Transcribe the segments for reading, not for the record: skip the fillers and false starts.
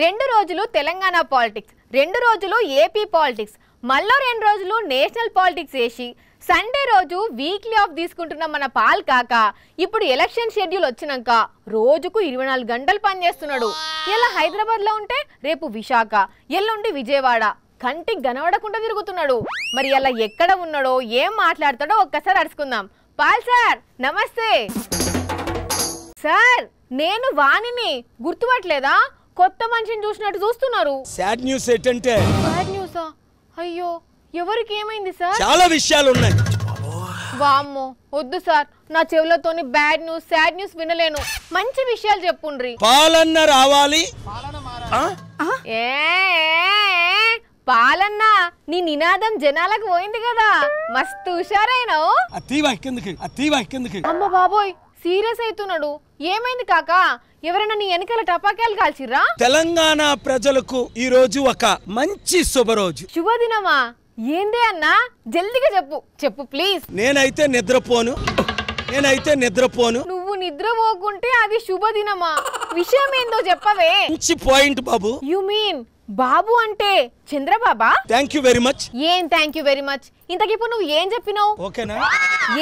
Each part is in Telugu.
2 రోజులు తెలంగాణ పాలిటిక్స్, 2 రోజులు ఏపీ పాలిటిక్స్, మళ్ళీ 2 రోజులు నేషనల్ పాలిటిక్స్ వేసి సండే రోజు వీక్లీ ఆఫ్ తీసుకుంటున్న మన పాల్ కాక ఇప్పుడు ఎలక్షన్ షెడ్యూల్ వచ్చినాక రోజుకు 24 గంటలు పనిచేస్తున్నాడు. ఇలా హైదరాబాద్ లో ఉంటే రేపు విశాఖ, ఎల్లుండి విజయవాడ, కంటికి గనవడకుండా తిరుగుతున్నాడు. మరి అలా ఎక్కడ ఉన్నాడో ఏం మాట్లాడతాడో ఒక్కసారి అరుచుకుందాం. పాల్ సార్ నమస్తే. సార్ నేను వాణిని గుర్తుపట్టలేదా? కొత్త మనిషిని చూసినట్టు చూస్తున్నారు. సాడ్ న్యూస్ ఏంటంటే సాడ్ న్యూసా? అయ్యో ఎవరికి ఏమైంది సార్? చాలా విషయాలు ఉన్నాయి. వామ్మో వద్దు సార్, నా చెవులతోని బ్యాడ్ న్యూస్ సాడ్ న్యూస్ వినలేను. మంచి విషయాలు చెప్పుండ్రి. పాలన్న రావాలి. ఏ పాలన్న నీ నినాదం జనాలకు పోయింది కదా, మస్తు హుషారైనావు. అమ్మ బాబోయ్ సీరియస్ అవుతున్నాడు. ఏమైంది కాక? ఎవరైనా నీ వెనకాల టపాకాయలు కాల్చిర్రా? తెలంగాణ ప్రజలకు ఈ రోజు ఒక మంచి శుభరోజు. శుభదినమా? ఏందే అన్నా, జల్దిగా చెప్పు చెప్పు ప్లీజ్. నేనైతే నిద్రపోను. నువ్వు నిద్రపోకుంటే అది శుభదినమా? విషయం ఏందో చెప్పవే. మంచి పాయింట్ బాబు. యు మీన్ బాబు అంటే చంద్రబాబా? Thank you very much. ఏం థ్యాంక్ యూ వెరీ మచ్? ఇంతకిప్పుడు నువ్వు ఏం చెప్పినావు? ఓకేనా?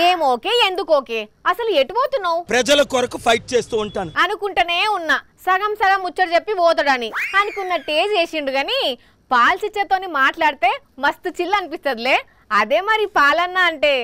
ఏం ఓకే, ఎందుకు ఓకే? అసలు ఎటు పోతున్నావు? ప్రజల కొరకు ఫైట్ చేస్తూ ఉంటాను అనుకుంటూనే ఉన్నా సగం సగం ముచ్చట చెప్పి పోతాడని. అనుకున్నట్టే చేసిండు గాని పాల్ చిచ్చతోని మాట్లాడితే మస్తు చిల్లు అనిపిస్తదిలే. అదే మరి పాలన్న అంటే